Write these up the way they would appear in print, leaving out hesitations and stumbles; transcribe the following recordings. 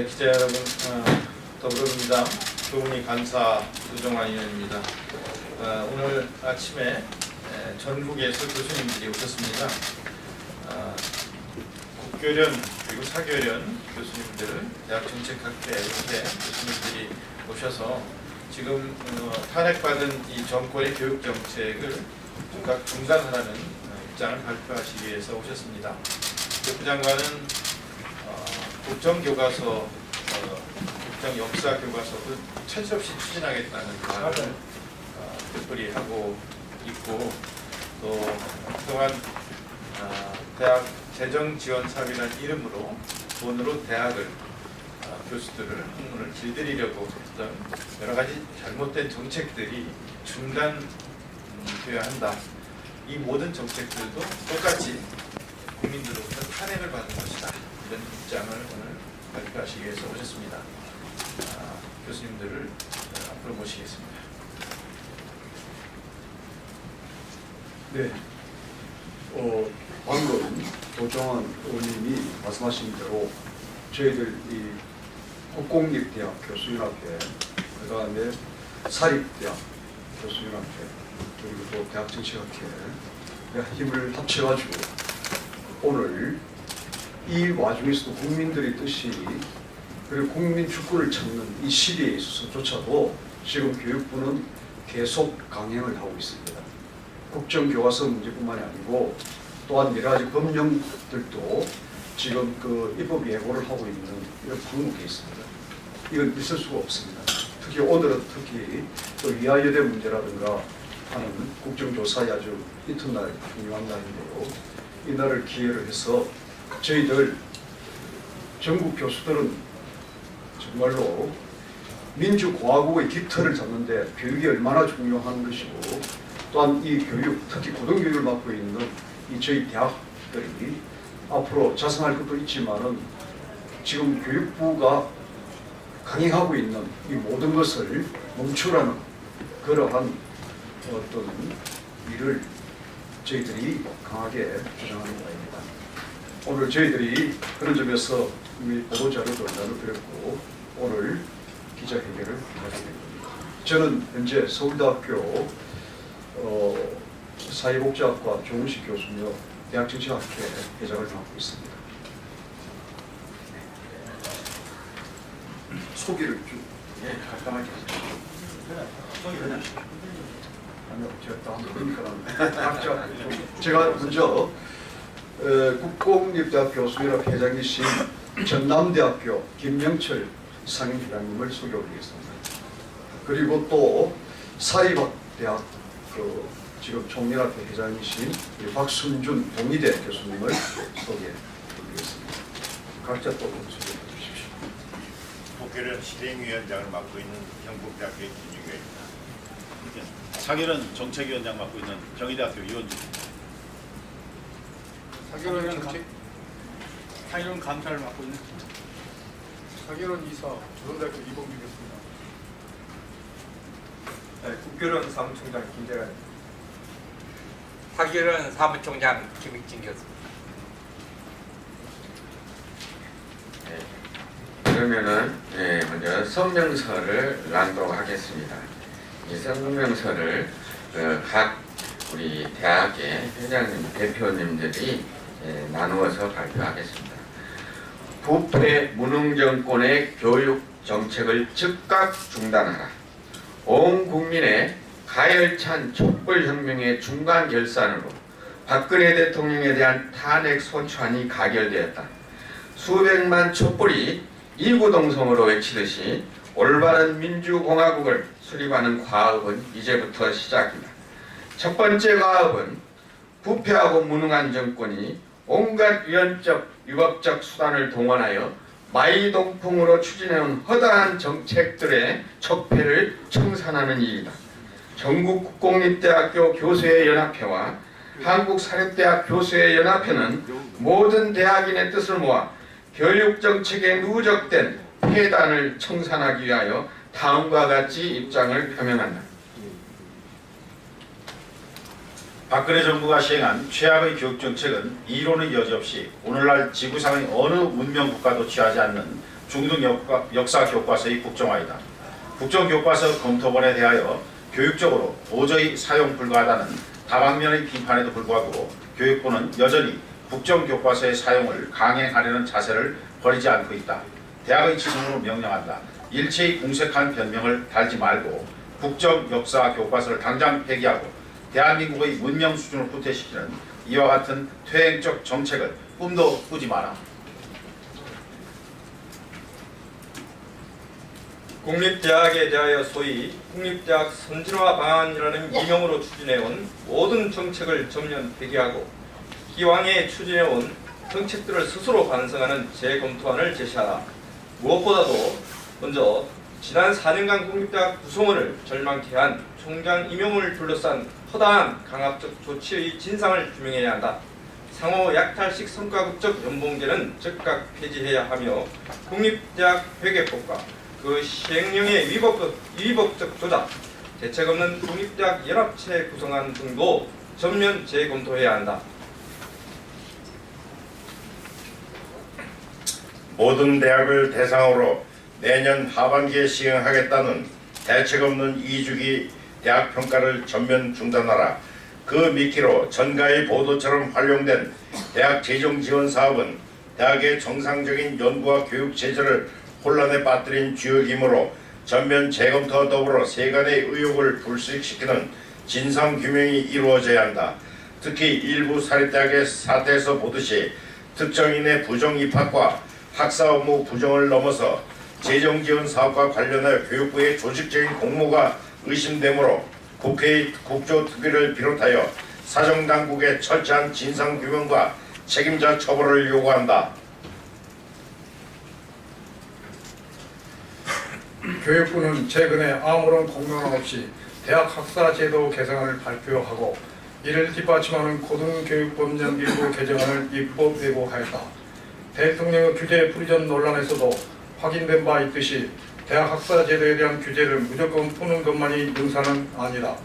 기자 여러분, 더불어민주당 교문위 간사 유정환 의원입니다. 오늘 아침에 전국에서 교수님들이 오셨습니다. 국교련 그리고 사교련 교수님들, 대학정책학회 이렇게 교수님들이 오셔서 지금 탄핵받은 이 정권의 교육 정책을 즉각 중단하라는 입장을 발표하시기 위해서 오셨습니다. 교부 장관은 국정교과서, 국정역사교과서도 철없이 추진하겠다는 말을 특별히 하고 있고, 또 그동안 대학 재정지원사업이라는 이름으로 돈으로 대학을 교수들을 학문을 길들이려고 했던 여러 가지 잘못된 정책들이 중단되어야 한다. 이 모든 정책들도 똑같이 국민들로부터 탄핵을 받은 것이다. 이런 입장을 오늘 발표하시기 위해서 오셨습니다. 교수님들을 앞으로 모시겠습니다. 네, 방금 조정환 의원님이 말씀하신 대로 저희들 이 국공립대학 교수연합회, 그 다음에 사립대학 교수연합회, 그리고 또 대학정책학회 힘을 합쳐가지고 오늘 이 와중에서도 국민들의 뜻이 그리고 국민 주권을 찾는 이 시대에 있어서조차도 지금 교육부는 계속 강행을 하고 있습니다. 국정교과서 문제뿐만이 아니고 또한 여러 가지 법령들도 지금 그 입법 예고를 하고 있는 이런 방법이 있습니다. 이건 있을 수가 없습니다. 특히 오늘은 특히 또 위아여대 문제라든가 하는 국정조사에 아주 이튿날 중요한 날인데요. 이 날을 기회로 해서 저희들 전국 교수들은 정말로 민주공화국의 깃털을 잡는데 교육이 얼마나 중요한 것이고, 또한 이 교육, 특히 고등교육을 맡고 있는 이 저희 대학들이 앞으로 자성할 것도 있지만은 지금 교육부가 강행하고 있는 이 모든 것을 멈추라는 그러한 어떤 일을 저희들이 강하게 주장하는 바입니다. 오늘 저희들이 그런 점에서 이미 보도자료도 나눠드렸고 오늘 기자회견을 하게 된 겁니다. 저는 현재 서울대학교 사회복지학과 조은식 교수며 대학정책학회 회장을 맡고 있습니다. 소개를 좀 간단하게 하죠. 아니요, 제가 제가 먼저 국공립대학 교수연합 회장이신 전남대학교 김영철 상임회장님을 소개해드리겠습니다. 그리고 또 사립대학 지금 총연합회 회장이신 박순준 동의대 교수님을 소개해드리겠습니다. 각자 또 소개해 주십시오. 국교련 실행위원장을 맡고 있는 경북대학교의 김유교입니다. 사교련 정책위원장 맡고 있는 경희대학교 이원주입니다. 사교련 감사를 맡고 있는 사교련 이사 조선대학교 이봉규였습니다. 국교련 사무총장 김재란, 사교련 사무총장 김익진 교수입니다. 그러면은 먼저 성명서를 낭독하겠습니다. 이 성명서를 각 우리 대학의 회장님, 대표님들이 나누어서 발표하겠습니다. 부패 무능정권의 교육 정책을 즉각 중단하라. 온 국민의 가열찬 촛불혁명의 중간 결산으로 박근혜 대통령에 대한 탄핵 소추안이 가결되었다. 수백만 촛불이 이구동성으로 외치듯이 올바른 민주공화국을 수립하는 과업은 이제부터 시작이다. 첫 번째 과업은 부패하고 무능한 정권이 온갖 위헌적, 위법적 수단을 동원하여 마이동풍으로 추진해온 허다한 정책들의 척패를 청산하는 일이다. 전국 국공립대학교 교수회 연합회와 한국사립대학 교수회 연합회는 모든 대학인의 뜻을 모아 교육정책에 누적된 폐단을 청산하기 위하여 다음과 같이 입장을 표명한다. 박근혜 정부가 시행한 최악의 교육정책은 이론의 여지없이 오늘날 지구상의 어느 문명 국가도 취하지 않는 중등 역사 교과서의 국정화이다. 국정교과서 검토본에 대하여 교육적으로 도저히 사용 불가하다는 다방면의 비판에도 불구하고 교육부는 여전히 국정교과서의 사용을 강행하려는 자세를 버리지 않고 있다. 대학의 지성으로 명령한다. 일체의 궁색한 변명을 달지 말고 국정역사교과서를 당장 폐기하고 대한민국의 문명 수준을 후퇴시키는 이와 같은 퇴행적 정책을 꿈도 꾸지 마라. 국립대학에 대하여 소위 국립대학 선진화 방안이라는 이명으로 추진해온 모든 정책을 전면 폐기하고 기왕에 추진해온 정책들을 스스로 반성하는 재검토안을 제시하라. 무엇보다도 먼저 지난 4년간 국립대학 구성원을 절망케 한 총장 임용을 둘러싼 허다한 강압적 조치의 진상을 규명해야 한다. 상호 약탈식 성과급적 연봉제는 즉각 폐지해야 하며 국립대학 회계법과 그 시행령의 위법적 조작, 대책 없는 국립대학 연합체 구성안 등도 전면 재검토해야 한다. 모든 대학을 대상으로 내년 하반기에 시행하겠다는 대책 없는 2주기 대학 평가를 전면 중단하라. 그 미끼로 전가의 보도처럼 활용된 대학 재정 지원 사업은 대학의 정상적인 연구와 교육 제도를 혼란에 빠뜨린 주역이므로 전면 재검토와 더불어 세간의 의혹을 불식시키는 진상규명이 이루어져야 한다. 특히 일부 사립대학의 사태에서 보듯이 특정인의 부정 입학과 학사 업무 부정을 넘어서 재정지원 사업과 관련하여 교육부의 조직적인 공모가 의심되므로 국회의 국조특위를 비롯하여 사정당국의 철저한 진상규명과 책임자 처벌을 요구한다. 교육부는 최근에 아무런 공론화 없이 대학 학사 제도 개정안을 발표하고 이를 뒷받침하는 고등교육법연기구 개정안을 입법 예고하였다. 대통령의 규제 풀이전 논란에서도 확인된 바 있듯이 대학 학사 제도에 대한 규제를 무조건 푸는 것만이 능사는 아니다.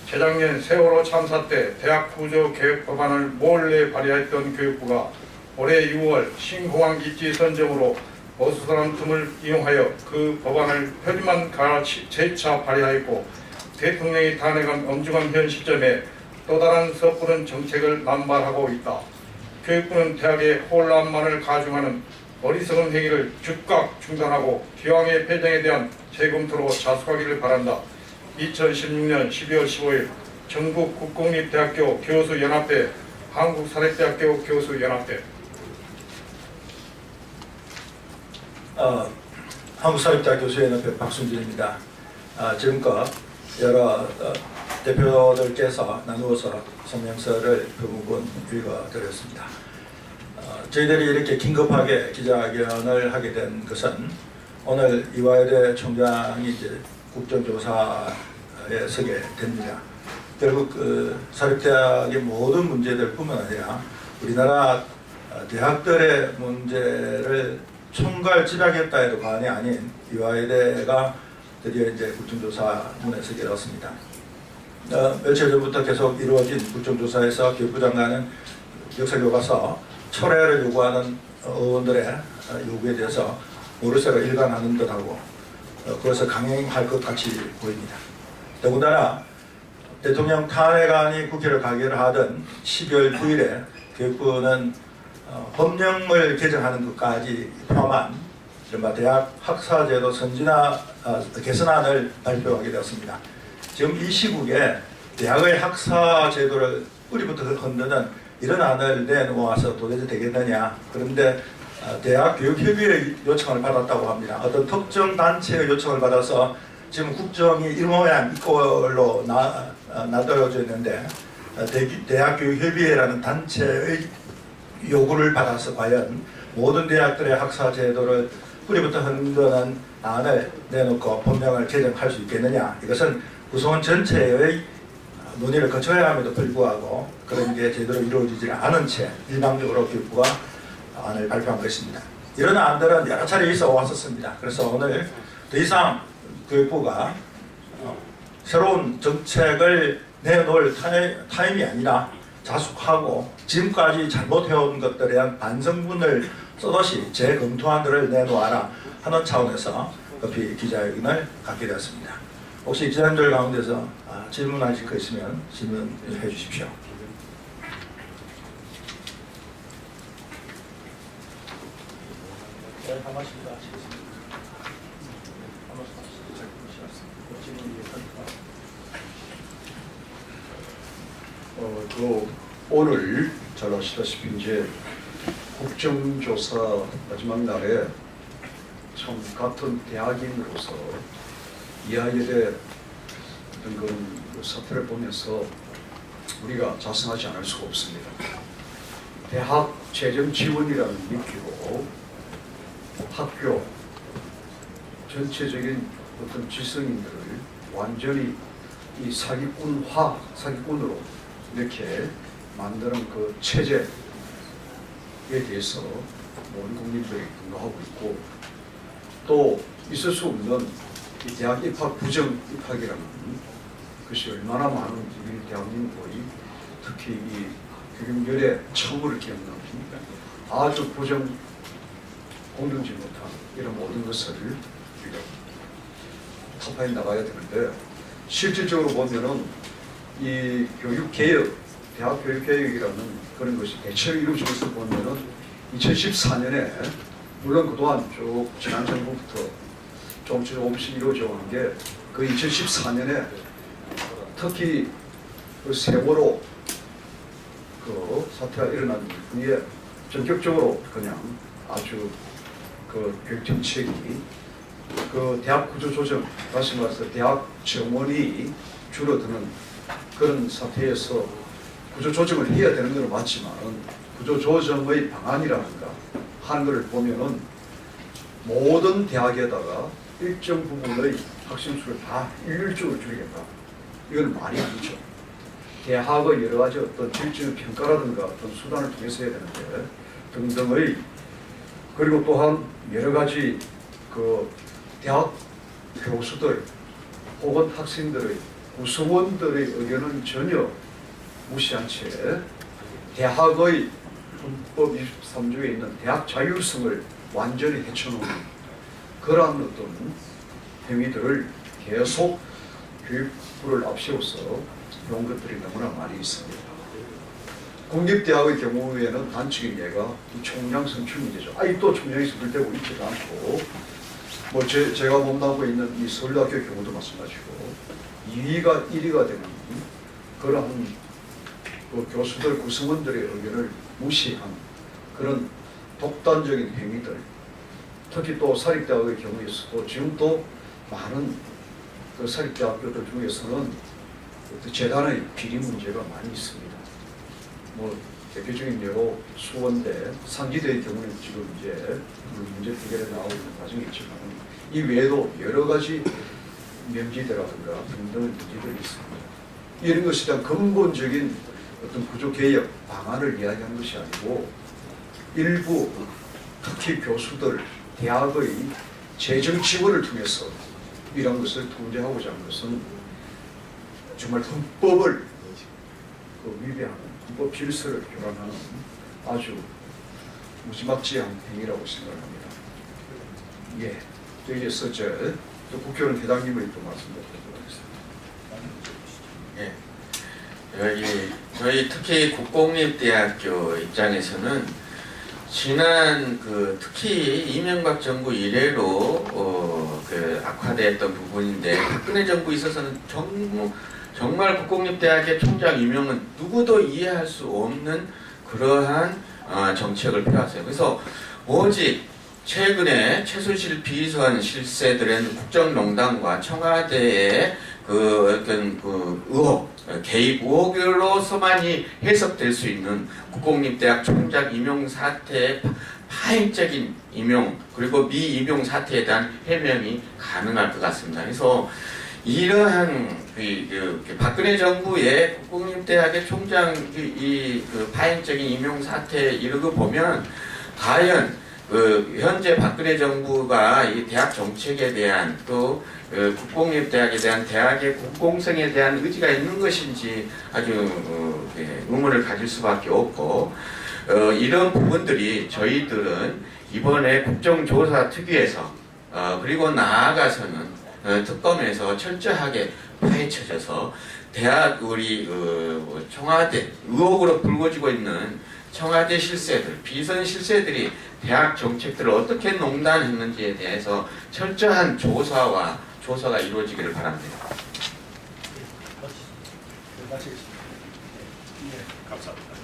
재작년 세월호 참사 때 대학 구조 개혁 법안을 몰래 발의했던 교육부가 올해 6월 신공항 입지 선정으로 어수선한 틈을 이용하여 그 법안을 표지만 갈아 재차 발의하였고 대통령이 탄핵한 엄중한 현 시점에 또 다른 섣부른 정책을 남발하고 있다. 교육부는 대학의 혼란만을 가중하는 어리석은 행위를 즉각 중단하고 기왕의 폐정에 대한 재검토로 자숙하기를 바란다. 2016년 12월 15일 전국 국공립대학교 교수연합회 한국사립대학교 교수연합회 한국사립대학 교수연합회 박순진입니다. 지금껏 여러 대표들께서 나누어서 성명서를 그 부분 읽어드렸습니다. 저희들이 이렇게 긴급하게 기자회견을 하게 된 것은 오늘 이화여대 총장이 이제 국정조사에 서게 됩니다. 결국 그 사립대학의 모든 문제들뿐만 아니라 우리나라 대학들의 문제를 총괄 집약했다 해도 과언이 아닌 이화여대가 드디어 이제 국정조사문에 서게 되었습니다. 며칠 전부터 계속 이루어진 국정조사에서 교육부 장관은 역사교과서 철회를 요구하는 의원들의 요구에 대해서 모르쇠로 일관하는 듯하고 그것을 강행할 것 같이 보입니다. 더군다나 대통령 탄핵안이 국회를 가결하던 12월 9일에 교육부는 법령을 개정하는 것까지 포함한 이른바 대학 학사제도 개선안을 발표하게 되었습니다. 지금 이 시국에 대학의 학사제도를 뿌리부터 흔드는 이런 안을 내놓아서 도대체 되겠느냐. 그런데 대학교육협의회 요청을 받았다고 합니다. 어떤 특정 단체의 요청을 받아서 지금 국정이 이 모양 이꼴로 놔둬져 있는데 대학교육협의회라는 단체의 요구를 받아서 과연 모든 대학들의 학사제도를 뿌리부터 흔드는 안을 내놓고 법령을 개정할 수 있겠느냐. 이것은 구성원 전체의 논의를 거쳐야 함에도 불구하고 그런 게 제대로 이루어지지 않은 채 일방적으로 교육부가 안을 발표한 것입니다. 이런 안들은 여러 차례 있어 왔었습니다. 그래서 오늘 더 이상 교육부가 새로운 정책을 내놓을 타임이 아니라 자숙하고 지금까지 잘못해온 것들에 대한 반성문을 또다시 재검토안들을 내놓아라 하는 차원에서 급히 기자회견을 갖게 되었습니다. 혹시 기자님들 가운데서 질문하실 거 있으면 질문해 주십시오. 네, 한 말씀 더 하시겠습니다. 한 말씀 하시죠. 오늘 잘 아시다시피 이제 국정조사 마지막 날에 참 같은 대학인으로서 이하열의 어떤 그런 사태를 보면서 우리가 자성하지 않을 수가 없습니다. 대학 재정 지원이라는 미끼로 학교 전체적인 어떤 지성인들을 완전히 이 사기꾼으로 이렇게 만드는 그 체제에 대해서 모든 국민들이 분노하고 있고, 또 있을 수 없는 이 대학 입학 부정 입학이라는 것이 얼마나 많은 우리 대한민국의 특히 이 교육열의 처우를 겪는 아주 공정지 못한 이런 모든 것을 우리가 타파해 나가야 되는데, 실질적으로 보면은 이 교육개혁, 대학 교육개혁이라는 그런 것이 대체로 이루어진 것을 보면은 2014년에 물론 그동안 쭉 지난 정부부터 조금씩 이루어져 온 게 그 2014년에 특히 그 세월호 그 사태가 일어난 후에 전격적으로 그냥 아주 그 교육정책이 그 대학 구조조정, 다시 말해서 대학 정원이 줄어드는 그런 사태에서 구조조정을 해야 되는 건 맞지만, 구조조정의 방안이라든가 하는 것을 보면은 모든 대학에다가 일정 부분의 학생 수를 다 일률적으로 줄이겠다. 이건 말이 아니죠. 대학의 여러 가지 어떤 질적 평가라든가 어떤 수단을 통해서 해야 되는데 등등의, 그리고 또한 여러 가지 그 대학 교수들 혹은 학생들의 구성원들의 의견은 전혀 무시한 채 대학의 헌법 23조에 있는 대학 자율성을 완전히 헤쳐놓은 그러한 어떤 행위들을 계속 교육부를 앞세워서 그런 것들이 너무나 많이 있습니다. 국립대학의 경우에는 단적인 예가 총량 선출 문제죠. 아직도 총량이 선출되고 있지도 않고, 뭐 제가 몸담고 있는 이 서울대학교 경우도 마찬가지고 2위가 1위가 되는 그러한 그 교수들 구성원들의 의견을 무시한 그런 독단적인 행위들, 특히 또 사립대학의 경우에서도 지금도 많은 그 사립대학교들 중에서는 재단의 비리 문제가 많이 있습니다. 뭐 대표적인 예로 수원대, 상지대의 경우는 지금 이제 문제 해결에 나오고 있는 과정이 있지만, 이 외에도 여러 가지 명지대라든가 등등의 문제들이 있습니다. 이런 것에 대한 근본적인 어떤 구조개혁 방안을 이야기하는 것이 아니고, 일부 특히 교수들, 대학의 재정 지원을 통해서 이런 것을 통제하고자 하는 것은 정말 헌법을 위배하는, 헌법 질서를 교란하는 아주 무지막지한 행위라고 생각합니다. 예, 여기에서 또 국회의원 회장님의 또 말씀드리도록 하겠습니다. 예. 여기 저희 특히 국공립대학교 입장에서는 지난 특히 이명박 정부 이래로 악화됐던 부분인데, 박근혜 정부 있어서는 정말 국공립대학의 총장 임명은 누구도 이해할 수 없는 그러한 정책을 펴왔어요. 그래서 오직 최근에 최순실 비선 실세들은 국정농단과 청와대의 어떤 의혹, 개입 의혹으로서만이 해석될 수 있는 국공립대학 총장 임용 사태의 파행적인 임용, 그리고 미임용 사태에 대한 해명이 가능할 것 같습니다. 그래서 이러한 박근혜 정부의 국공립대학의 총장 파행적인 임용 사태 이런 거 보면, 과연 현재 박근혜 정부가 이 대학 정책에 대한 또 국공립대학에 대한 대학의 공공성에 대한 의지가 있는 것인지 아주 의문을 가질 수밖에 없고, 이런 부분들이 저희들은 이번에 국정조사 특위에서 그리고 나아가서는 특검에서 철저하게 파헤쳐져서 대학 우리 청와대 의혹으로 불거지고 있는 청와대 실세들, 비선 실세들이 대학 정책들을 어떻게 농단했는지에 대해서 철저한 조사가 이루어지기를 바랍니다. 마치겠습니다. 네, 감사합니다.